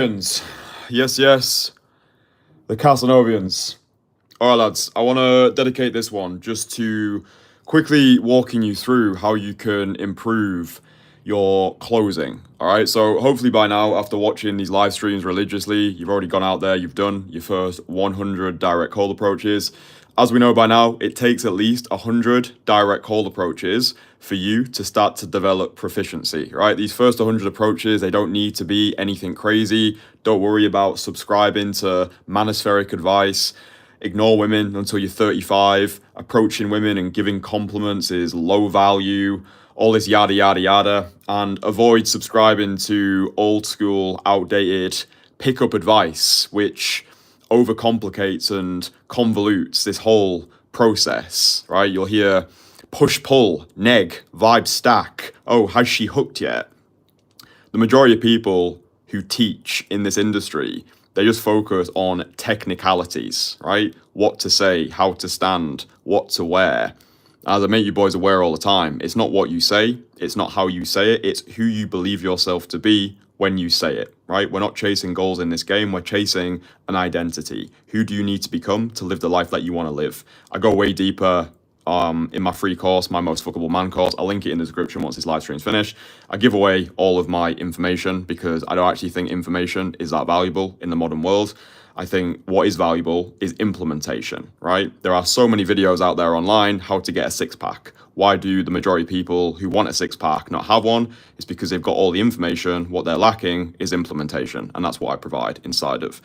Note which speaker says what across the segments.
Speaker 1: Yes, yes, the Casanovians. All right, lads, I want to dedicate this one just to quickly walking you through how you can improve your closing. All right, so hopefully by now, after watching these live streams religiously, you've already gone out there, you've done your first 100 direct call approaches. As we know by now, it takes at least 100 direct call approaches for you to start to develop proficiency, right? These first 100 approaches, they don't need to be anything crazy. Don't worry about subscribing to manospheric advice. Ignore women until you're 35. Approaching women and giving compliments is low value. All this yada, yada, yada. And avoid subscribing to old school, outdated pickup advice, which overcomplicates and convolutes this whole process, right? You'll hear push, pull, neg, vibe stack. Oh, has she hooked yet? The majority of people who teach in this industry, they just focus on technicalities, right? What to say, how to stand, what to wear. As I make you boys aware all the time, it's not what you say, it's not how you say it, it's who you believe yourself to be when you say it, right? We're not chasing goals in this game, we're chasing an identity. Who do you need to become to live the life that you want to live? I go way deeper in my free course, my Most Fuckable Man course. I'll link it in the description once this live stream's finished. I give away all of my information because I don't actually think information is that valuable in the modern world. I think what is valuable is implementation, right? There are so many videos out there online, how to get a six-pack. Why do the majority of people who want a six-pack not have one? It's because they've got all the information. What they're lacking is implementation, and that's what I provide inside of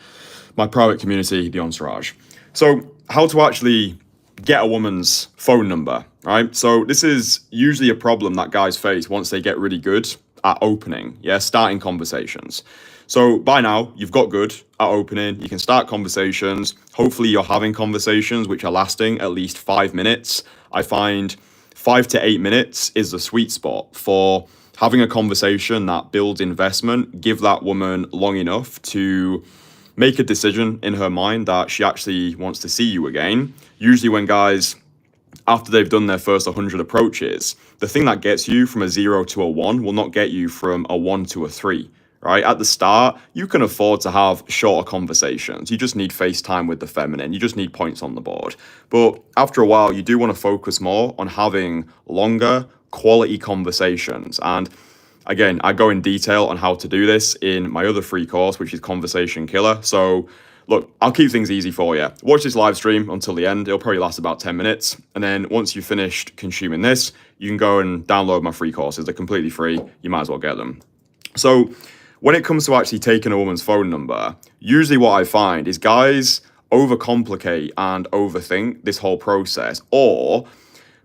Speaker 1: my private community, the Entourage. So how to actually get a woman's phone number, right? So this is usually a problem that guys face once they get really good at opening, starting conversations. So by now, you've got good at opening, you can start conversations. Hopefully you're having conversations which are lasting at least 5 minutes. I find 5 to 8 minutes is the sweet spot for having a conversation that builds investment. Give that woman long enough to make a decision in her mind that she actually wants to see you again. Usually when guys, after they've done their first 100 approaches, the thing that gets you from a 0 to a 1 will not get you from a 1 to a 3, right? At the start, you can afford to have shorter conversations. You just need FaceTime with the feminine. You just need points on the board. But after a while, you do want to focus more on having longer, quality conversations. And again, I go in detail on how to do this in my other free course, which is Conversation Killer. So look, I'll keep things easy for you. Watch this live stream until the end. It'll probably last about 10 minutes. And then once you've finished consuming this, you can go and download my free courses. They're completely free. You might as well get them. So when it comes to actually taking a woman's phone number, usually what I find is guys overcomplicate and overthink this whole process, or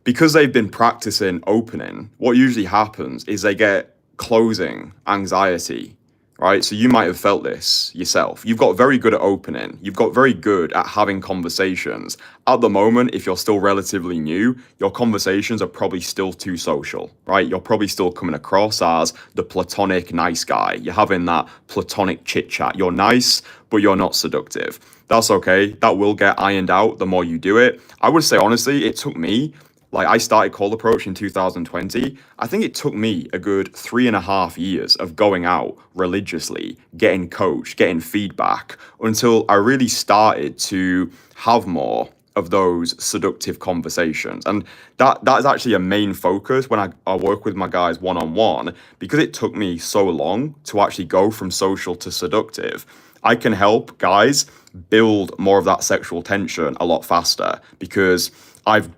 Speaker 1: because they've been practicing opening, what usually happens is they get closing anxiety, right? So you might have felt this yourself. You've got very good at opening. You've got very good at having conversations. At the moment, if you're still relatively new, your conversations are probably still too social, right? You're probably still coming across as the platonic nice guy. You're having that platonic chit chat. You're nice, but you're not seductive. That's okay. That will get ironed out the more you do it. I would say, honestly, it took me, like I started cold approach in 2020. I think it took me a good 3.5 years of going out religiously, getting coached, getting feedback, until I really started to have more of those seductive conversations. And that is actually a main focus when I work with my guys one-on-one, because it took me so long to actually go from social to seductive. I can help guys build more of that sexual tension a lot faster because I've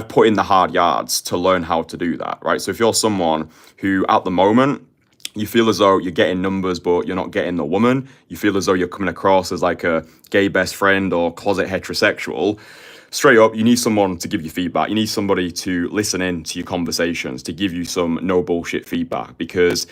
Speaker 1: put in the hard yards to learn how to do that, right? So if you're someone who at the moment, you feel as though you're getting numbers, but you're not getting the woman, you feel as though you're coming across as like a gay best friend or closet heterosexual, straight up, you need someone to give you feedback. You need somebody to listen in to your conversations, to give you some no bullshit feedback, because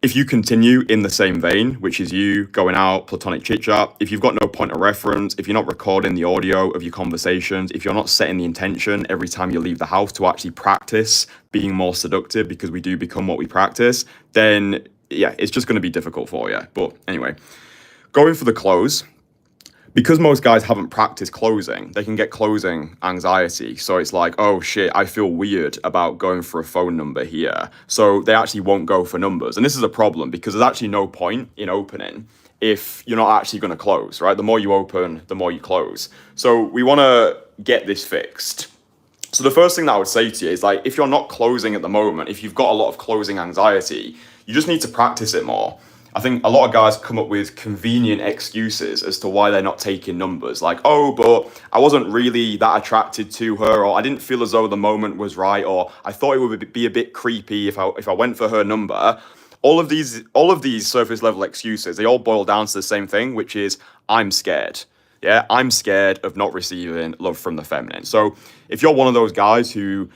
Speaker 1: if you continue in the same vein, which is you going out, platonic chit chat, if you've got no point of reference, if you're not recording the audio of your conversations, if you're not setting the intention every time you leave the house to actually practice being more seductive, because we do become what we practice, then yeah, it's just going to be difficult for you. But anyway, going for the close. Because most guys haven't practiced closing, they can get closing anxiety. So it's like, oh shit, I feel weird about going for a phone number here. So they actually won't go for numbers. And this is a problem because there's actually no point in opening if you're not actually going to close, right? The more you open, the more you close. So we want to get this fixed. So the first thing that I would say to you is, like, if you're not closing at the moment, if you've got a lot of closing anxiety, you just need to practice it more. I think a lot of guys come up with convenient excuses as to why they're not taking numbers. Like, oh, but I wasn't really that attracted to her, or I didn't feel as though the moment was right, or I thought it would be a bit creepy if I went for her number. All of these surface level excuses, they all boil down to the same thing, which is I'm scared. Yeah, I'm scared of not receiving love from the feminine. So if you're one of those guys who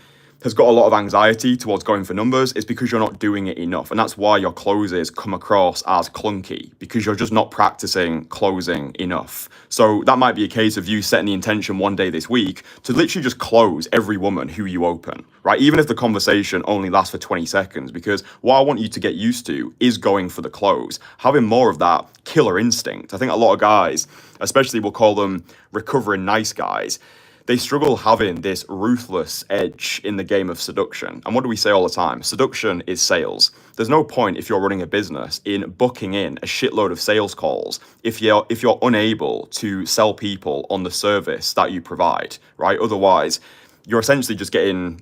Speaker 1: has got a lot of anxiety towards going for numbers, it's because you're not doing it enough. And that's why your closes come across as clunky, because you're just not practicing closing enough. So that might be a case of you setting the intention one day this week to literally just close every woman who you open, right? Even if the conversation only lasts for 20 seconds, because what I want you to get used to is going for the close, having more of that killer instinct. I think a lot of guys, especially we'll call them recovering nice guys, they struggle having this ruthless edge in the game of seduction. And what do we say all the time? Seduction is sales. There's no point, if you're running a business, in booking in a shitload of sales calls if you're unable to sell people on the service that you provide, right? Otherwise, you're essentially just getting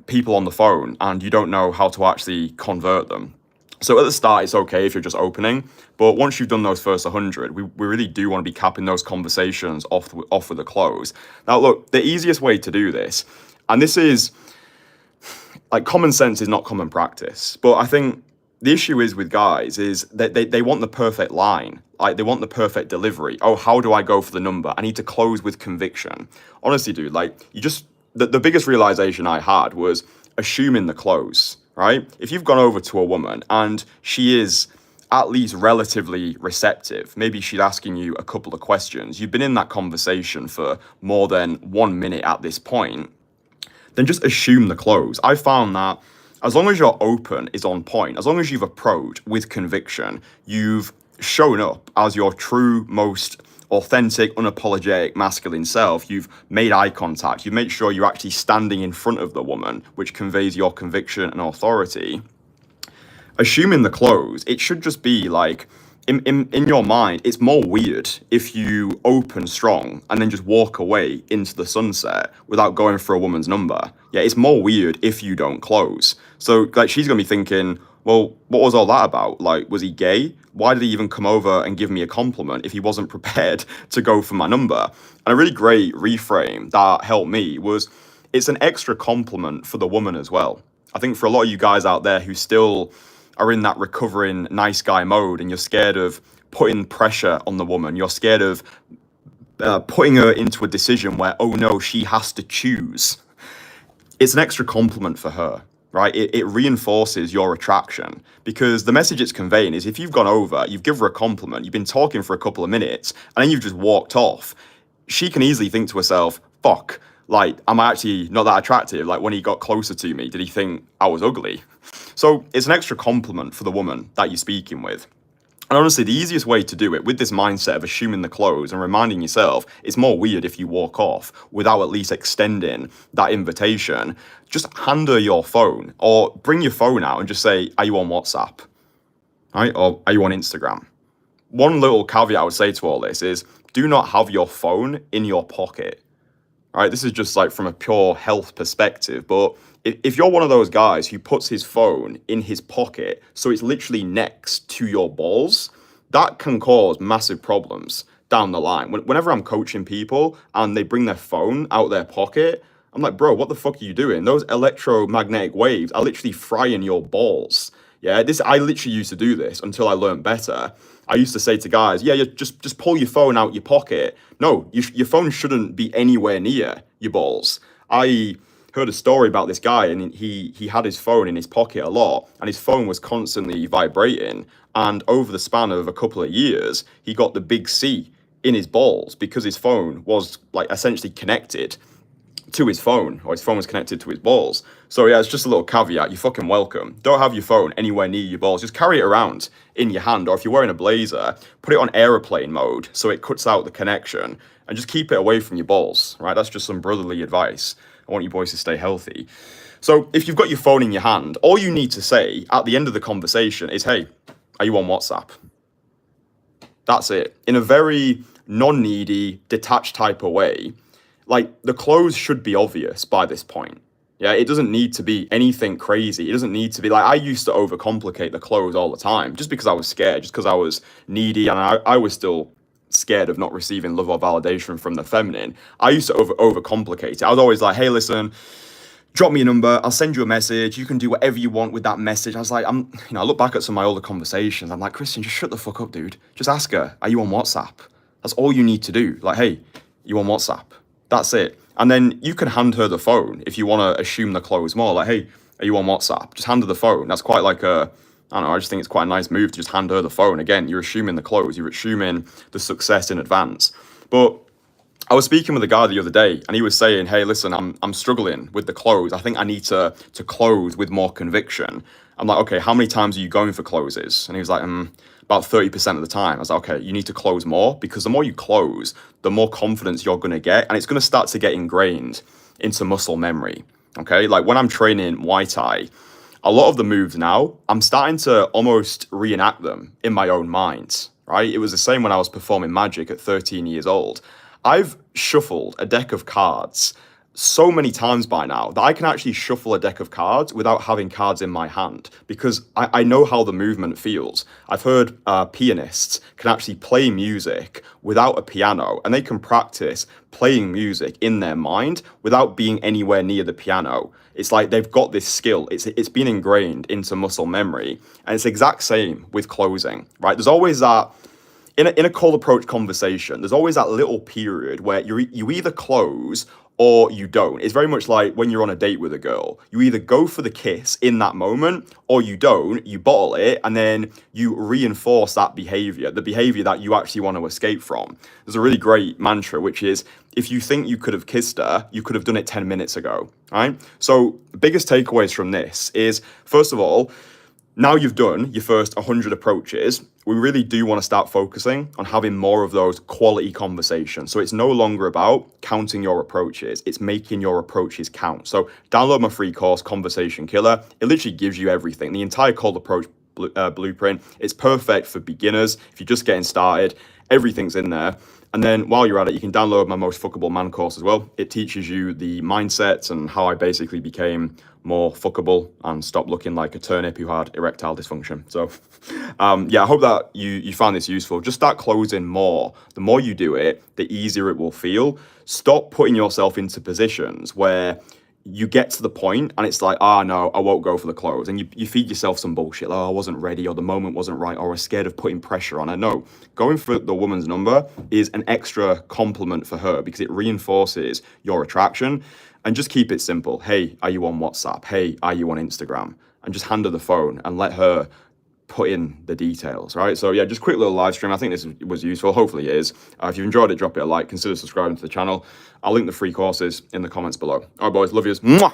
Speaker 1: people on the phone and you don't know how to actually convert them. So at the start, it's okay if you're just opening, but once you've done those first 100, we really do want to be capping those conversations off with a close. Now, look, the easiest way to do this, and this is, like, common sense is not common practice, but I think the issue is with guys is that they want the perfect line. Like, they want the perfect delivery. Oh, how do I go for the number? I need to close with conviction. Honestly, dude, like, the biggest realization I had was assuming the close. Right? If you've gone over to a woman and she is at least relatively receptive, maybe she's asking you a couple of questions, you've been in that conversation for more than 1 minute at this point, then just assume the close. I found that as long as your open is on point, as long as you've approached with conviction, you've shown up as your true, most authentic, unapologetic masculine self, you've made eye contact, you've made sure you're actually standing in front of the woman, which conveys your conviction and authority. Assuming the close, it should just be like, in your mind, it's more weird if you open strong and then just walk away into the sunset without going for a woman's number. Yeah, it's more weird if you don't close. So, like, she's gonna be thinking, well, what was all that about? Like, was he gay? Why did he even come over and give me a compliment if he wasn't prepared to go for my number? And a really great reframe that helped me was, it's an extra compliment for the woman as well. I think for a lot of you guys out there who still are in that recovering nice guy mode and you're scared of putting pressure on the woman, you're scared of putting her into a decision where, oh no, she has to choose. It's an extra compliment for her. Right? It reinforces your attraction, because the message it's conveying is, if you've gone over, you've given her a compliment, you've been talking for a couple of minutes, and then you've just walked off, she can easily think to herself, fuck, like, am I actually not that attractive? Like, when he got closer to me, did he think I was ugly? So it's an extra compliment for the woman that you're speaking with. And honestly, the easiest way to do it with this mindset of assuming the close and reminding yourself it's more weird if you walk off without at least extending that invitation, just hand her your phone, or bring your phone out and just say, are you on WhatsApp? Right? Or are you on Instagram? One little caveat I would say to all this is, do not have your phone in your pocket. Right? This is just like from a pure health perspective, but if you're one of those guys who puts his phone in his pocket, so it's literally next to your balls, that can cause massive problems down the line. Whenever I'm coaching people and they bring their phone out their pocket, I'm like, bro, what the fuck are you doing? Those electromagnetic waves are literally frying your balls. Yeah, I literally used to do this until I learned better. I used to say to guys, yeah, you just pull your phone out your pocket. No, your phone shouldn't be anywhere near your balls. I heard a story about this guy, and he had his phone in his pocket a lot, and his phone was constantly vibrating. And over the span of a couple of years, he got the big C in his balls because his phone was, like, essentially connected to his phone, or his phone was connected to his balls. So yeah, it's just a little caveat. You're fucking welcome. Don't have your phone anywhere near your balls. Just carry it around in your hand, or if you're wearing a blazer, put it on airplane mode so it cuts out the connection, and just keep it away from your balls, right? That's just some brotherly advice. I want you boys to stay healthy. So if you've got your phone in your hand, all you need to say at the end of the conversation is, hey, are you on WhatsApp? That's it. In a very non-needy, detached type of way. Like, the clothes should be obvious by this point. Yeah, it doesn't need to be anything crazy. It doesn't need to be like, I used to overcomplicate the clothes all the time just because I was scared, just because I was needy, and I was still scared of not receiving love or validation from the feminine. I used to overcomplicate it. I was always like, hey, listen, drop me a number, I'll send you a message, you can do whatever you want with that message. I was like, I look back at some of my older conversations, I'm like, Kristian, just shut the fuck up, dude. Just ask her, are you on WhatsApp? That's all you need to do. Like, hey, you on WhatsApp? That's it. And then you can hand her the phone if you want to assume the clothes more. Like, hey, are you on WhatsApp? Just hand her the phone. That's quite like I don't know, I just think it's quite a nice move to just hand her the phone. Again, you're assuming the clothes, you're assuming the success in advance. But I was speaking with a guy the other day, and he was saying, hey, listen, I'm struggling with the close. I think I need to close with more conviction. I'm like, okay, how many times are you going for closes? And he was like, about 30% of the time. I was like, okay, you need to close more, because the more you close, the more confidence you're going to get, and it's going to start to get ingrained into muscle memory. Okay, like when I'm training Muay Thai, a lot of the moves now, I'm starting to almost reenact them in my own mind, right? It was the same when I was performing magic at 13 years old. I've shuffled a deck of cards so many times by now that I can actually shuffle a deck of cards without having cards in my hand, because I know how the movement feels. I've heard pianists can actually play music without a piano, and they can practice playing music in their mind without being anywhere near the piano. It's like they've got this skill. It's been ingrained into muscle memory, and it's the exact same with closing, right? There's always that. In a cold approach conversation, there's always that little period where you either close or you don't. It's very much like when you're on a date with a girl. You either go for the kiss in that moment or you don't, you bottle it, and then you reinforce that behavior, the behavior that you actually want to escape from. There's a really great mantra, which is, if you think you could have kissed her, you could have done it 10 minutes ago, right? So the biggest takeaways from this is, first of all, now you've done your first 100 approaches, we really do want to start focusing on having more of those quality conversations. So it's no longer about counting your approaches, it's making your approaches count. So download my free course, Conversation Killer. It literally gives you everything. The entire cold approach blueprint. It's perfect for beginners. If you're just getting started, everything's in there. And then while you're at it, you can download my Most Fuckable Man course as well. It teaches you the mindsets and how I basically became more fuckable and stopped looking like a turnip who had erectile dysfunction. So yeah, I hope that you found this useful. Just start closing more. The more you do it, the easier it will feel. Stop putting yourself into positions where you get to the point and it's like, no, I won't go for the close. And you feed yourself some bullshit, like, I wasn't ready, or the moment wasn't right, or I was scared of putting pressure on her. No, going for the woman's number is an extra compliment for her because it reinforces your attraction. And just keep it simple. Hey, are you on WhatsApp? Hey, are you on Instagram? And just hand her the phone and let her put in the details, right? So yeah, just quick little live stream. I think this was useful. Hopefully it is. If you've enjoyed it, drop it a like. Consider subscribing to the channel. I'll link the free courses in the comments below. All right, boys. Love yous. Mwah!